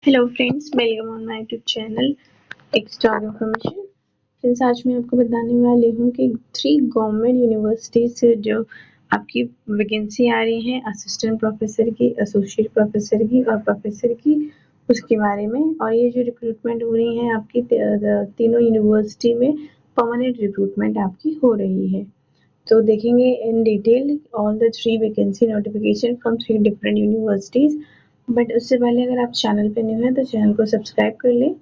Hello friends, welcome on my YouTube channel extra information. Friends, आज मैं आपको बताने वाली हूँ कि 3 गवर्नमेंट यूनिवर्सिटी से जो आपकी वैकेंसी आ रही है असिस्टेंट प्रोफेसर की, एसोसिएट प्रोफेसर की और प्रोफेसर की, उसके बारे में। और ये जो रिक्रूटमेंट हो रही है आपकी तीनों यूनिवर्सिटी में परमानेंट रिक्रूटमेंट आपकी हो रही है। तो देखेंगे in detail all the 3 vacancy notification from 3 different universities. But उससे पहले अगर आप चैनल पे न्यू हैं तो चैनल को सब्सक्राइब कर लें,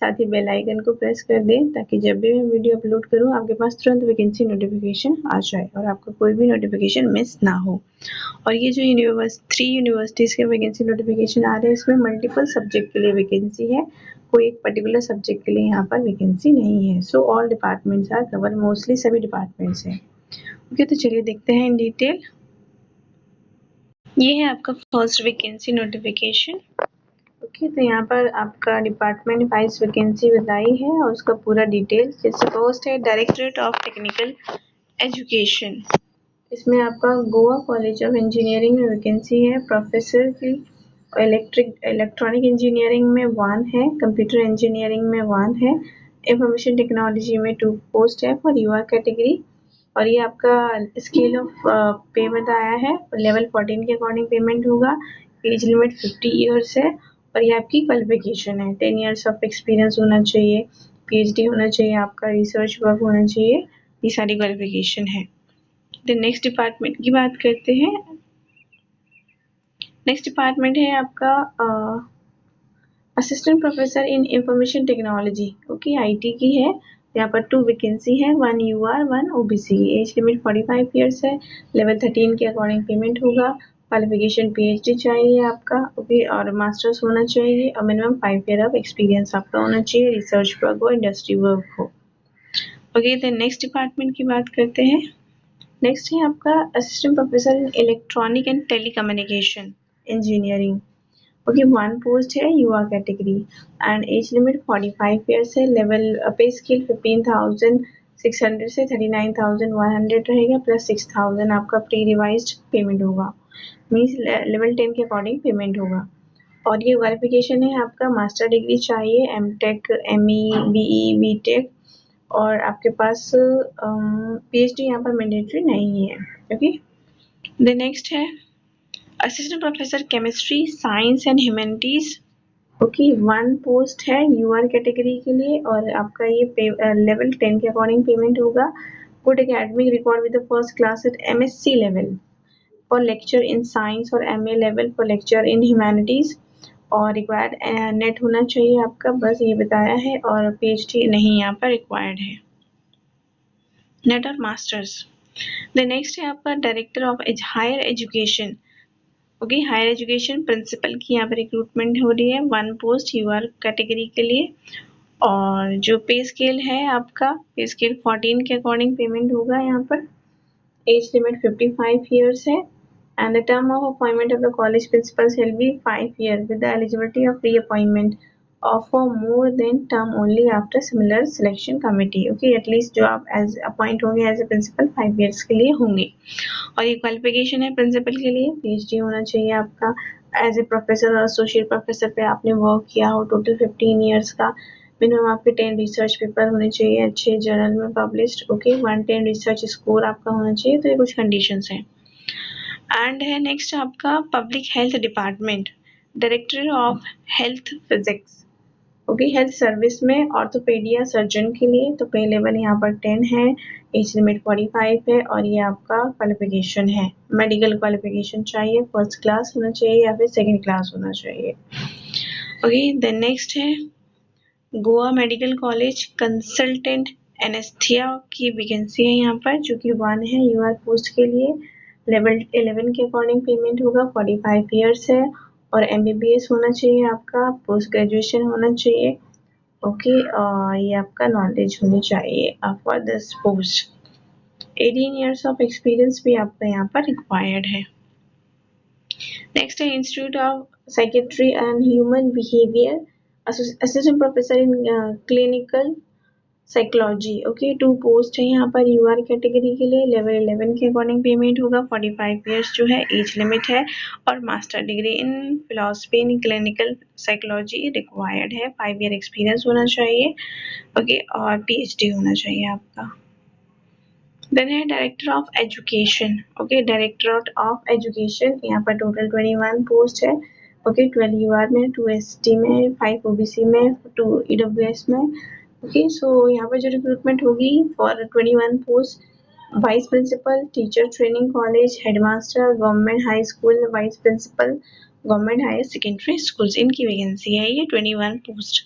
साथ ही बेल आइकन को प्रेस कर दें ताकि जब भी मैं वीडियो अपलोड करूं आपके पास तुरंत वैकेंसी नोटिफिकेशन आ जाए और आपको कोई भी नोटिफिकेशन मिस ना हो। और ये जो 3 यूनिवर्सिटीज़ के वैकेंसी नोटिफिकेशन आ रहे हैं इसमें मल्टीपल सब्जेक्ट के लिए वैकेंसी है, कोई एक पर्टिकुलर सब्जेक्ट के लिए यहाँ पर वैकेंसी नहीं है। So all departments are cover, mostly सभी डिपार्टमेंट्स हैं। ओके, तो चलिए देखते हैं इन डिटेल। ये है आपका फर्स्ट वैकेंसी नोटिफिकेशन। ओके, तो यहाँ पर आपका डिपार्टमेंट वाइज वैकेंसी बताई है और उसका पूरा डिटेल। जैसे फर्स्ट है डायरेक्टरेट ऑफ टेक्निकल एजुकेशन, इसमें आपका गोवा कॉलेज ऑफ इंजीनियरिंग में वैकेंसी है। प्रोफेसर की इलेक्ट्रॉनिक इंजीनियरिंग में 1 है, कंप्यूटर इंजीनियरिंग में 1 है, इंफॉर्मेशन टेक्नोलॉजी में 2 पोस्ट है फॉर यूआर कैटेगरी। और ये आपका स्केल ऑफ पे बताया है, लेवल 14 के अकॉर्डिंग पेमेंट होगा। एज लिमिट 50 ईयर्स है और ये आपकी क्वालिफिकेशन है 10 ईयर्स ऑफ एक्सपीरियंस होना चाहिए, पीएचडी होना चाहिए, आपका रिसर्च वर्क होना चाहिए, ये सारी क्वालिफिकेशन है। देन नेक्स्ट डिपार्टमेंट की बात करते हैं। नेक्स्ट डिपार्टमेंट है आपका assistant professor in information technology. Okay, IT की है। यहाँ पर 2 वैकेंसी है, 1 UR 1 OBC. Age limit 45 years है, लेवल 13 के अकॉर्डिंग पेमेंट होगा। क्वालिफिकेशन पीएचडी चाहिए आपका, ओके, और मास्टर्स होना चाहिए और मिनिमम 5 ईयर ऑफ एक्सपीरियंस आपका होना चाहिए, रिसर्च वर्क हो, इंडस्ट्री वर्क हो। ओके, देन नेक्स्ट डिपार्टमेंट की बात करते हैं। नेक्स्ट है आपका assistant professor in electronic and telecommunication engineering. Okay, 1 post है UR category and age limit 45 years है। लेवल पे स्केल 15,600 से 39,100 रहेगा, प्लस 6,000 आपका प्री रिवाइज्ड पेमेंट होगा, मीन्स लेवल 10 के अकॉर्डिंग पेमेंट होगा। और ये क्वालिफिकेशन है आपका मास्टर डिग्री चाहिए, एमटेक, एमई, बीई, बीटेक, और आपके पास पीएचडी यहाँ पर मैंडेटरी नहीं है। ओके, द नेक्स्ट है assistant professor chemistry, science and humanities. Okay, 1 post है यूआर कैटेगरी के लिए और आपका ये लेवल 10 के अकॉर्डिंग पेमेंट होगा। Good academic record with the first class at MSc level for lecture in science और MA level for lecture in humanities, और रिक्वायर्ड नेट होना चाहिए आपका, बस ये बताया है, और पीएचडी नहीं यहाँ पर रिक्वायर्ड है, नेट और मास्टर्स। द नेक्स्ट है आपका director of higher education. Okay, higher education principal की यहाँ पर रिक्रूटमेंट हो रही है, 1 पोस्ट यूआर कैटेगरी के लिए। और जो पे स्केल है आपका, पे स्केल 14 के अकॉर्डिंग पेमेंट होगा यहाँ पर। एज लिमिट 55 ईयर्स है and the term of appointment of the college principal shall be 5 years with the eligibility of reappointment or for more than term only after similar selection committee. Okay, at least जो आप as appoint होंगे as a principal 5 years के लिए होंगे। और ये qualification है principal के लिए, पीएचडी होना चाहिए आपका, एज ए प्रोफेसर और एसोसिएट प्रोफेसर पे आपने वर्क किया हो, टोटल 15 ईयर्स का, मिनिमम आपके 10 रिसर्च पेपर होने चाहिए अच्छे जर्नल में पब्लिश्ड। ओके, 110 रिसर्च स्कोर आपका होना चाहिए। तो ये कुछ कंडीशंस हैं। एंड है नेक्स्ट आपका public health department, director of health physics. Okay, health service में ऑर्थोपेडिया सर्जन के लिए तो पे लेवल यहाँ पर 10 है, एज लिमिट 45 है और ये आपका क्वालिफिकेशन है, मेडिकल क्वालिफिकेशन चाहिए, फर्स्ट क्लास होना चाहिए या फिर सेकंड क्लास होना चाहिए। ओके, देन नेक्स्ट है Goa medical college consultant anaesthesia की वैकेंसी है यहाँ पर, जो कि 1 है यूआर पोस्ट के लिए। लेवल 11 के अकॉर्डिंग पेमेंट होगा, 45 ईयर्स है और एमबीबीएस होना चाहिए आपका, पोस्ट ग्रेजुएशन होना चाहिए। ओके, ये आपका नॉलेज होनी चाहिए for this post. 18 years of experience भी आपका यहाँ पर रिक्वायर्ड है। नेक्स्ट है institute of psychiatry and human behaviour, assistant professor in clinical psychology, okay 2 post है यहाँ पर यूआर कैटेगरी के लिए। लेवल 11 के अकॉर्डिंग पेमेंट होगा। 45 ईयर्स जो है एज लिमिट है और master degree in philosophy in clinical psychology required है। 5 ईयर एक्सपीरियंस होना चाहिए, ओके, और पीएचडी होना चाहिए आपका। देन है director of education, okay, director of education, यहाँ पर टोटल 21 पोस्ट है, ओके, 12 यूआर में, 2 एसटी में, 5 ओबीसी में, 2 ईडब्ल्यूएस में, ओके। सो यहाँ पर जो रिक्रूटमेंट होगी for 21 post, vice principal, teacher training college, headmaster, government high school vice principal, government higher secondary schools, इनकी वैकेंसी है ये 21 पोस्ट।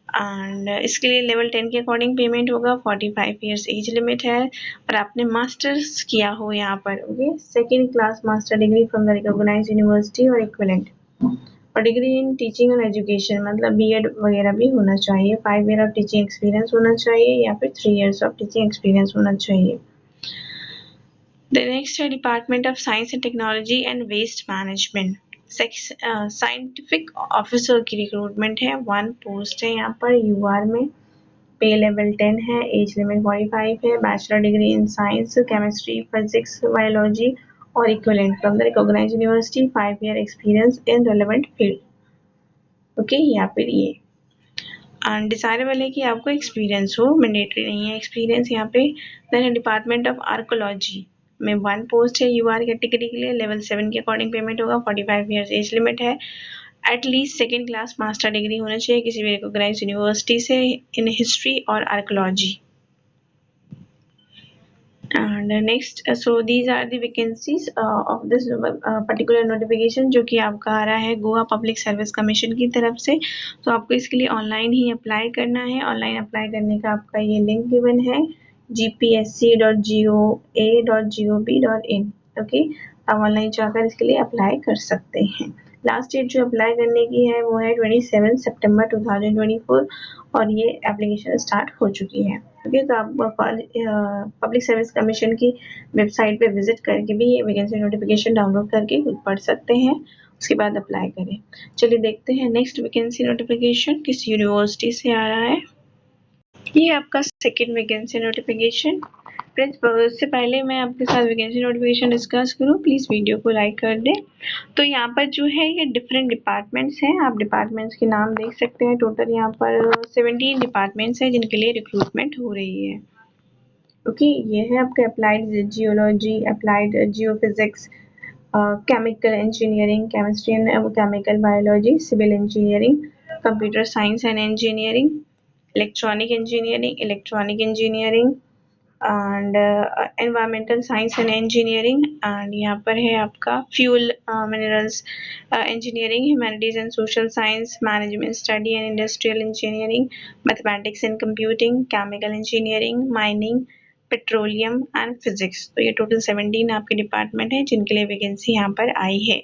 एंड इसके लिए लेवल 10 के अकॉर्डिंग पेमेंट होगा। 45 ईयर्स एज लिमिट है और आपने मास्टर्स किया हो यहाँ पर, okay, second class master degree from the recognised university और इक्विवेलेंट, और डिग्री इन टीचिंग और एजुकेशन, मतलब बीएड वगैरह भी होना चाहिए। 5 ईयर ऑफ टीचिंग एक्सपीरियंस होना चाहिए या फिर 3 ईयर्स ऑफ टीचिंग एक्सपीरियंस होना चाहिए। The next है department of science and technology and waste management, scientific officer की रिक्रूटमेंट है। 1 पोस्ट है यहाँ पर यूआर में। पे लेवल 10 है, एज लिमिट 45 है, bachelor degree in science, chemistry, physics, biology और equivalent from the recognised university, 5 year experience in relevant field, okay, या फिर ये डिसाइडेबल है कि आपको एक्सपीरियंस हो, मैंडेटरी नहीं है एक्सपीरियंस यहाँ पे। देन डिपार्टमेंट ऑफ आर्कोलॉजी में 1 पोस्ट है यूआर कैटेगरी के लिए। लेवल 7 के अकॉर्डिंग पेमेंट होगा। 45 ईयर्स एज लिमिट है। At least second class master degree होना चाहिए किसी भी रिकॉग्नाइज्ड यूनिवर्सिटी से इन हिस्ट्री और archaeology. And next, so these are the vacancies of this particular notification जो कि आपका आ रहा है गोवा पब्लिक सर्विस कमीशन की तरफ से। तो आपको इसके लिए ऑनलाइन ही अप्लाई करना है। ऑनलाइन अप्लाई करने का आपका ये लिंक गिवन है gpsc.goa.gov.in, ओके। आप ऑनलाइन जाकर इसके लिए अप्लाई कर सकते हैं। लास्ट डेट जो अप्लाई करने की है वो है 27 सितंबर 2024 और ये एप्लीकेशन स्टार्ट हो चुकी है, ओके। तो आप पब्लिक सर्विस कमीशन की वेबसाइट पे विजिट करके भी ये वैकेंसी नोटिफिकेशन डाउनलोड करके खुद पढ़ सकते हैं, उसके बाद अप्लाई करें। चलिए देखते हैं नेक्स्ट वैकेंसी नोटिफिकेशन किस यूनिवर्सिटी से आ रहा है। ये आपका सेकेंड वैकेंसी नोटिफिकेशन। फ्रेंड्स, उससे पहले मैं आपके साथ वैकेंसी नोटिफिकेशन डिस्कस करूँ, प्लीज़ वीडियो को लाइक कर दें। तो यहाँ पर जो है ये डिफरेंट डिपार्टमेंट्स हैं, आप डिपार्टमेंट्स के नाम देख सकते हैं। टोटल यहाँ पर 17 डिपार्टमेंट्स हैं जिनके लिए रिक्रूटमेंट हो रही है, ओके। ये है आपका applied geology, applied geophysics, chemical engineering, chemistry and chemical biology, civil engineering, computer science and engineering, electronic engineering and environmental science and engineering. And यहाँ पर है आपका fuel minerals engineering, humanities and social science, management study and industrial engineering, mathematics and computing, chemical engineering, mining, petroleum and physics. तो ये total 17 आपके department है जिनके लिए वैकेंसी यहाँ पर आई है।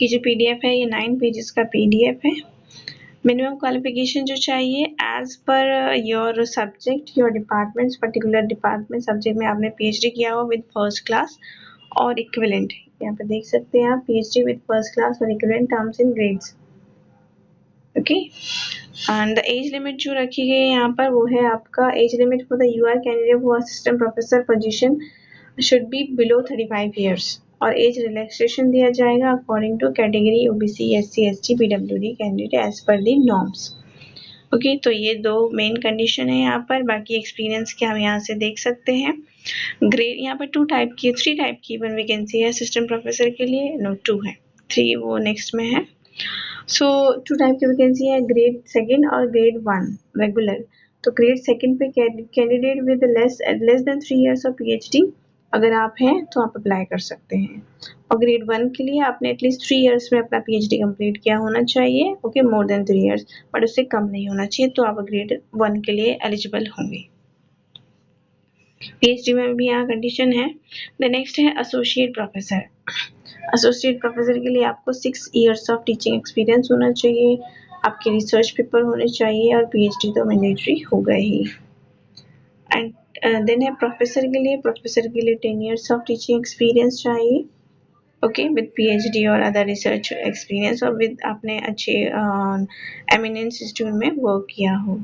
ये जो पीडीएफ है ये 9 पेजेस का पीडीएफ है। मिनिमम क्वालिफिकेशन जो चाहिए as per your subject, your departments, particular department subject में आपने पीएचडी किया हो विद फर्स्ट क्लास और इक्विवेलेंट। यहाँ पे देख सकते हैं आप पीएचडी विद फर्स्ट क्लास और equivalent terms in grades, okay. And the age limit जो रखी गई है यहाँ पर वो है आपका age limit for the UR candidate for assistant professor position should be below 35 years और एज रिलैक्सेशन दिया जाएगा according to category OBC, SC, ST, PWD candidate as per the norms, okay. तो ये 2 मेन कंडीशन है यहाँ पर। बाकी experience के हम यहाँ से देख सकते हैं। ग्रेड यहाँ पर 3 टाइप की वन वैकेंसी है असिस्टेंट प्रोफेसर के लिए, नो 2 है, 3 वो नेक्स्ट में है। सो 2 टाइप की वैकेंसी है, ग्रेड 2 और ग्रेड 1 रेगुलर। तो ग्रेड 2 पे candidate with less than 3 years of PhD अगर आप हैं तो आप अप्लाई कर सकते हैं, और ग्रेड 1 के लिए आपने एटलीस्ट 3 इयर्स में अपना पीएचडी कंप्लीट किया होना चाहिए, okay, more than 3 years, but उससे कम नहीं होना चाहिए, तो आप ग्रेड 1 के लिए एलिजिबल होंगे। पीएचडी में भी यहाँ कंडीशन है। द नेक्स्ट है एसोसिएट प्रोफेसर। एसोसिएट प्रोफेसर के लिए आपको 6 इयर्स ऑफ टीचिंग एक्सपीरियंस होना चाहिए, आपके रिसर्च पेपर होने चाहिए और पीएचडी तो मैंडेटरी हो गए ही। एंड देन है प्रोफेसर के लिए 10 इयर्स ऑफ टीचिंग एक्सपीरियंस चाहिए, ओके, विद पीएचडी और अदर रिसर्च एक्सपीरियंस और विद आपने अच्छे एमिनेंस इंस्टीट्यूट में वर्क किया हो।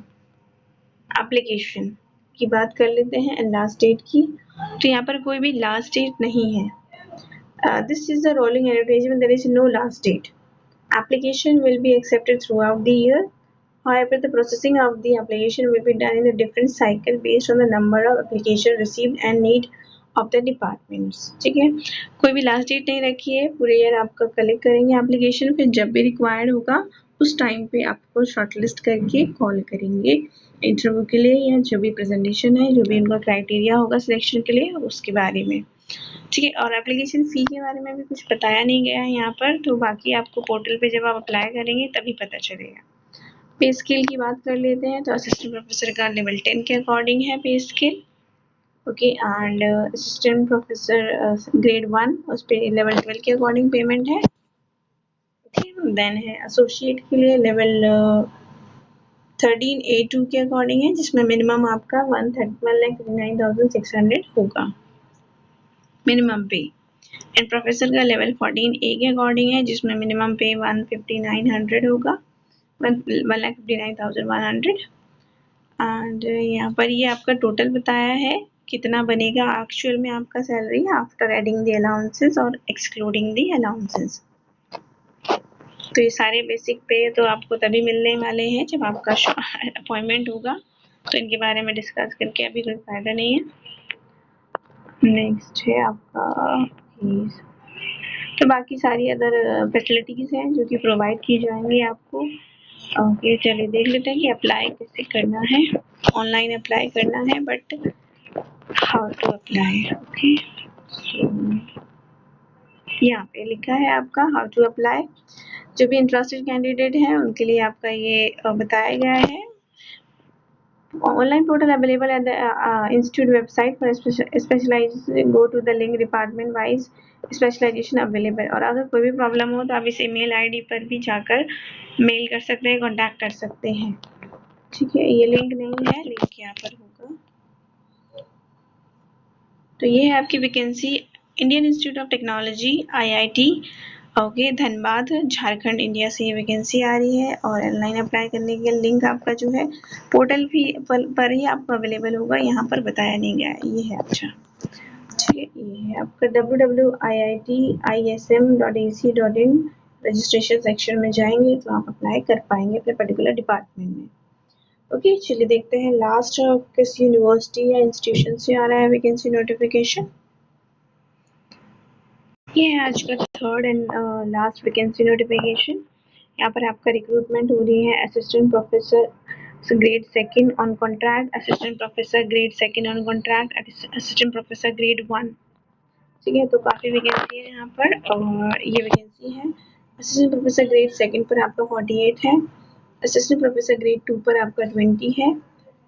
एप्लीकेशन की बात कर लेते हैं लास्ट डेट की। तो यहाँ पर कोई भी लास्ट डेट नहीं है. This is a rolling advertisement. There is no last date. Application will be accepted throughout the year. However, the processing of the application will be done in a different cycle based on the number of application received and need of the departments. ठीक है, कोई भी last date नहीं रखी है, पूरे year आपका collect करेंगे एप्लीकेशन, फिर जब भी रिक्वायर्ड होगा उस टाइम पे आपको शॉर्टलिस्ट करके कॉल करेंगे इंटरव्यू के लिए, या जो भी प्रेजेंटेशन है, जो भी उनका क्राइटेरिया होगा सिलेक्शन के लिए उसके बारे में. ठीक है, और एप्लीकेशन फ़ी के बारे में भी कुछ बताया नहीं गया है यहाँ पर, तो बाकी आपको पोर्टल पे जब आप अप्लाई करेंगे तभी पता चलेगा. पे स्केल की बात कर लेते हैं. तो असिस्टेंट प्रोफेसर का लेवल 10 के अकॉर्डिंग है पे scale. Okay, and assistant professor grade 1 उस पर लेवल 12 के अकॉर्डिंग पेमेंट है. देन है एसोसिएट के लिए लेवल 13A2 के अकॉर्डिंग है, जिसमें मिनिमम आपका 1,39,600 होगा मिनिमम पे. एंड प्रोफेसर का लेवल 14A के अकॉर्डिंग है, जिसमें मिनिमम पे 1,59,100 होगा, 1,59,100. एंड यहाँ पर ये आपका टोटल बताया है कितना बनेगा एक्चुअल में आपका salary after adding the allowances और एक्सक्लूडिंग द अलाउंसेस. तो ये सारे बेसिक पे तो आपको तभी मिलने वाले हैं जब आपका अपॉइंटमेंट होगा, तो इनके बारे में डिस्कस करके अभी कोई फायदा नहीं है. नेक्स्ट है आपका फीस. तो बाकी सारी अदर फैसिलिटीज़ हैं जो कि प्रोवाइड की जाएंगी आपको. ओके, चलिए देख लेते हैं कि अप्लाई कैसे करना है. ऑनलाइन अप्लाई करना है, but how to apply. Okay, यहाँ पे लिखा है आपका हाउ टू अप्लाई. जो भी इंटरेस्टेड कैंडिडेट हैं उनके लिए आपका ये बताया गया है. Online portal available at the institute website for specialized. Go to the link department wise specialization available. और अगर कोई भी प्रॉब्लम हो तो आप इस ईमेल आईडी पर भी जाकर मेल कर सकते हैं, कांटेक्ट कर सकते हैं. ठीक है, ये लिंक नहीं है, लिंक यहाँ पर होगा. तो ये है आपकी vacancy Indian institute of technology IIT. Okay, Dhanbad Jharkhand India से ये वैकेंसी आ रही है. और ऑनलाइन अप्लाई करने के लिंक आपका जो है पोर्टल भी पर ही आपको अवेलेबल होगा, यहाँ पर बताया नहीं गया है. ये है. अच्छा, ठीक है, ये है आपका www.iitism.ac.in. रजिस्ट्रेशन सेक्शन में जाएंगे तो आप अप्लाई कर पाएंगे अपने पर्टिकुलर डिपार्टमेंट में. ओके, चलिए देखते हैं लास्ट किस यूनिवर्सिटी या इंस्टीट्यूशन से आ रहा है वैकेंसी नोटिफिकेशन. ये है आज का third and last vacancy notification. यहाँ पर आपका रिक्रूटमेंट हो रही है assistant professor grade 2 on contract, assistant professor grade 2 on contract, assistant professor grade 1. ठीक है, तो काफ़ी वैकेंसी है यहाँ पर. और ये वैकेंसी है असिस्टेंट प्रोफेसर ग्रेड 2 पर आपका 48 है, असिस्टेंट प्रोफेसर ग्रेड 2 पर आपका 20 है,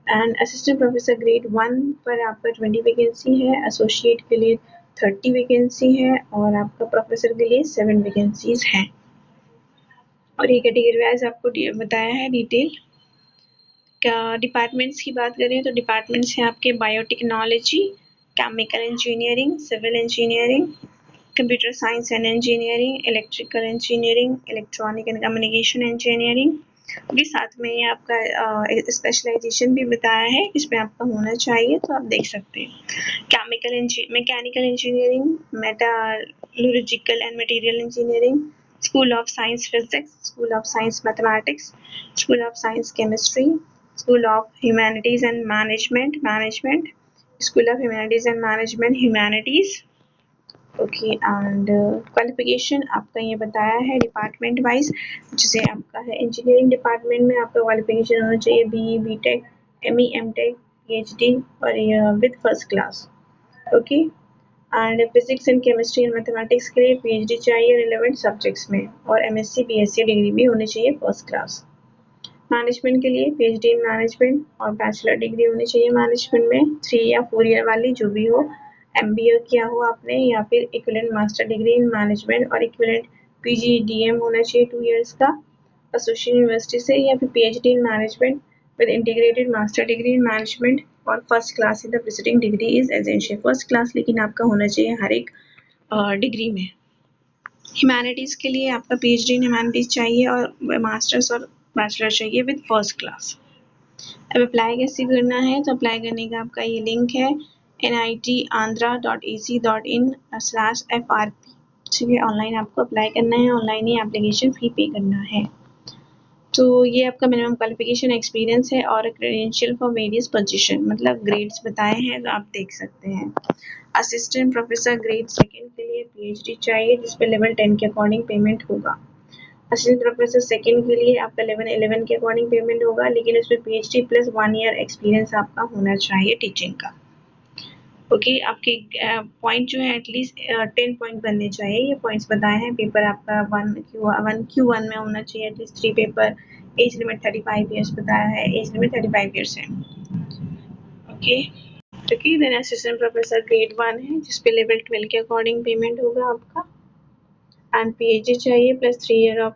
एंड असिस्टेंट प्रोफेसर ग्रेड 1 पर आपका 20 वैकेंसी है, एसोसिएट के लिए 30 वैकेंसी है, और आपका प्रोफेसर के लिए 7 वैकेंसीज हैं. और ये कैटेगरी वाइज आपको बताया है डिटेल. डिपार्टमेंट्स की बात करें तो डिपार्टमेंट्स हैं आपके biotechnology, chemical engineering, civil engineering, computer science and engineering, electrical engineering, electronic and communication engineering. भी साथ में ये आपका स्पेशलाइजेशन भी बताया है, इसमें आपका होना चाहिए, तो आप देख सकते हैं. Mechanical engineering, metallurgical and material engineering, school of science physics, school of science mathematics, school of science chemistry, school of humanities and management, school of humanities and management humanities. Okay, and qualification आपका ये बताया है department wise. जैसे आपका है engineering department में आपका qualification होना चाहिए BE, BTech, ME, MTech, PhD और with first class. Okay, and physics and chemistry and mathematics के लिए PhD चाहिए रिलेवेंट सब्जेक्ट्स में, और MSc BSc डिग्री भी होनी चाहिए फर्स्ट क्लास. मैनेजमेंट के लिए PhD इन मैनेजमेंट और बैचलर डिग्री होनी चाहिए मैनेजमेंट में 3 या 4 ईयर वाली जो भी हो, MBA किया हो आपने, या फिर equivalent master degree in management और इक्विवेलेंट PGDM होना चाहिए 2 इयर्स का एसोसिएट यूनिवर्सिटी से, या फिर PhD in management with integrated master degree in management और first class in the preceding degree is essential. First class लेकिन आपका होना चाहिए हर एक डिग्री में. ह्यूमैनिटीज़ के लिए आपका PhD इन ह्यूमैनिटीज़ चाहिए और मास्टर्स और बैचलर चाहिए विद फर्स्ट क्लास. अब अप्लाई कैसे करना है, तो अप्लाई करने का आपका ये लिंक है nitandhra.ac.in/FRP। ठीक है, ऑनलाइन आपको अप्लाई करना है, ऑनलाइन ही एप्लीकेशन फ़ी पे करना है। तो ये आपका मिनिमम क्वालिफिकेशन एक्सपीरियंस है और क्रेडेंशियल फॉर वेरियस पोजीशन, मतलब ग्रेड्स बताए हैं तो आप देख सकते हैं। असिस्टेंट प्रोफेसर ग्रेड सेकंड के लिए पीएचडी चाहिए, जिस पे लेवल 10 के अकॉर्डिंग पेमेंट होगा। असिस्टेंट प्रोफेसर सेकंड के लिए आपका लेवल 11 के अकॉर्डिंग पेमेंट होगा, लेकिन इसमें पीएचडी प्लस 1 ईयर एक्सपीरियंस आपका होना चाहिए टीचिंग का। ओके, आपके पॉइंट जो है एटलीस्ट 10 पॉइंट बनने चाहिए। ये पॉइंट्स बताए हैं। पेपर आपका Q1 में होना चाहिए at least 3 paper. Age limit 35 years बताया है, एज लिमिट 35 ईयर्स है। Okay, then assistant professor grade 1 है, जिस पे लेवल 12 के अकॉर्डिंग पेमेंट होगा आपका। एंड पीएचडी चाहिए plus 3 year of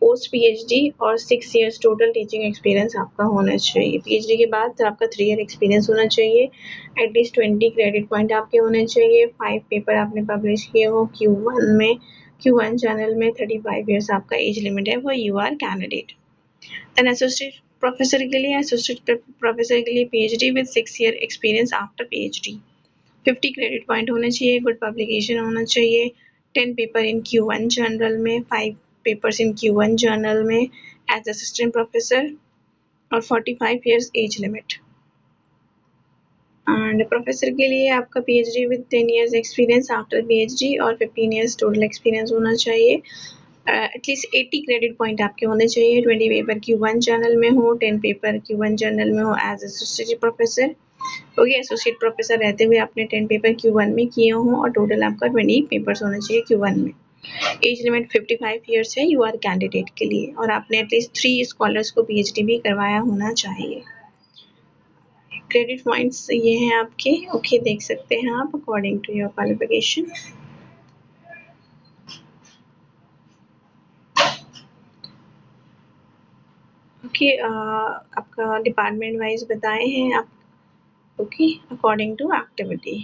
post PhD और 6 ईयर्स टोटल टीचिंग एक्सपीरियंस आपका होना चाहिए। पीएचडी के बाद आपका 3 ईयर एक्सपीरियंस होना चाहिए। एटलीस्ट 20 क्रेडिट पॉइंट आपके होने चाहिए। 5 पेपर आपने पब्लिश किए हो Q1 जर्नल में। 35 ईयर्स आपका एज लिमिट है, वो U R candidate. Then associate professor के लिए PhD with 6 year experience after PhD. 50 credit point होने चाहिए। गुड पब्लिकेशन होना चाहिए। 10 पेपर इन Q1 जनरल में, 5 पेपर्स इन Q1 जर्नल में एज असिस्टेंट प्रोफेसर और 45 years as limit. And professor के लिए आपका PhD with 10 years experience after PhD और 15 ईयर्स टोटल एक्सपीरियंस होना चाहिए। एटलीस्ट 80 क्रेडिट पॉइंट आपके होने चाहिए। 20 पेपर Q1 जर्नल में हो, 10 पेपर Q1 जर्नल में हो as associate professor. Okay, associate professor रहते हुए आपने 10 पेपर Q1 में किए हों और टोटल आपका 20 पेपर्स होने चाहिए Q1 में। एज लिमिट 55 ईयर्स है, यू आर कैंडिडेट के लिए, और आपने एटलीस्ट 3 स्कॉलर्स को पीएचडी भी करवाया होना चाहिए। क्रेडिट पॉइंट्स ये हैं आपके। ओके, देख सकते हैं आप according to your qualification. Okay, आपका डिपार्टमेंट वाइज बताए हैं आप। Okay, according to activity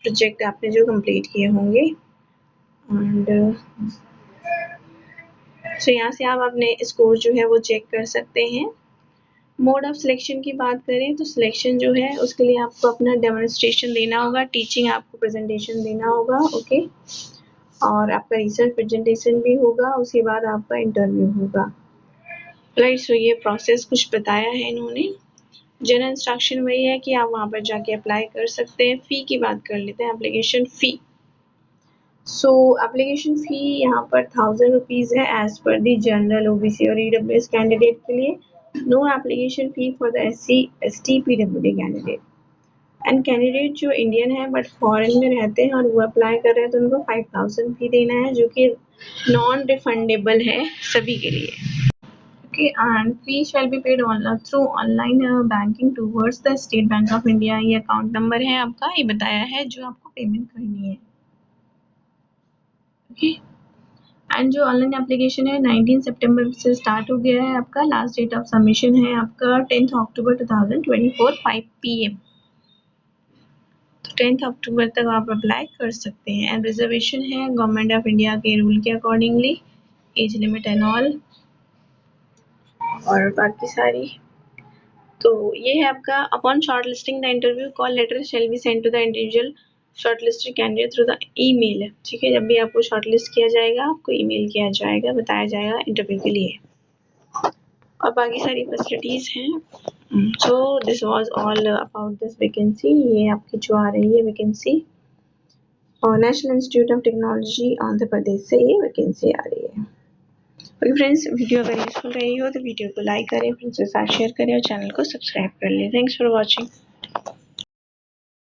project आपने जो कंप्लीट किए होंगे। एंड सो यहाँ से आप अपने स्कोर जो है वो चेक कर सकते हैं। मोड ऑफ सिलेक्शन की बात करें तो सिलेक्शन जो है उसके लिए आपको अपना डेमोन्स्ट्रेशन देना होगा, टीचिंग आपको प्रेजेंटेशन देना होगा। ओके, और आपका रिसर्च प्रेजेंटेशन भी होगा, उसके बाद आपका इंटरव्यू होगा। राइट, सो ये प्रोसेस कुछ बताया है इन्होंने। जनरल इंस्ट्रक्शन वही है कि आप वहाँ पर जाके अप्लाई कर सकते हैं। फ़ी की बात कर लेते हैं, एप्लीकेशन फ़ी। सो एप्लीकेशन फ़ी यहाँ पर 1000 रुपीज़ है as per the general, OBC और ईडब्ल्यूएस कैंडिडेट के लिए। No application fee for the SC ST PWD candidate. And candidate जो इंडियन है बट फॉरेन में रहते हैं और वो अप्लाई कर रहे हैं तो उनको 5000 फ़ी देना है, जो कि नॉन रिफंडेबल है सभी के लिए। Okay, and fee shall be paid through online banking towards the State Bank of India। ये अकाउंट नंबर है आपका, ये बताया है जो आपको पेमेंट करनी है। ओके, एंड जो ऑनलाइन एप्लीकेशन है 19 सितंबर से स्टार्ट हो गया है आपका। लास्ट डेट ऑफ सबमिशन है आपका 10 अक्टूबर 2024 5 PM। तो 10 अक्टूबर तक आप अप्लाई कर सकते हैं। एंड रिजर्वेशन है गवर्नमेंट ऑफ इंडिया के रूल के accordingly, age limit and all और बाकी सारी। तो ये है आपका। Upon short listing the interview call letter shall be send to the individual shortlisted candidate through the email. ठीक है, जब भी आपको शॉर्टलिस्ट किया जाएगा आपको ईमेल किया जाएगा, बताया जाएगा इंटरव्यू के लिए, और बाकी सारी फैसिलिटीज़ हैं। So this was all about this vacancy. ये आपकी जो आ रही है वैकेंसी, और National Institute of Technology Andhra Pradesh से ये वैकेंसी आ रही है। ओके फ्रेंड्स, वीडियो अगर यूजफुल रही हो तो वीडियो को लाइक करें, फ्रेंड्स के साथ शेयर करें और चैनल को सब्सक्राइब कर लें। Thanks for watching.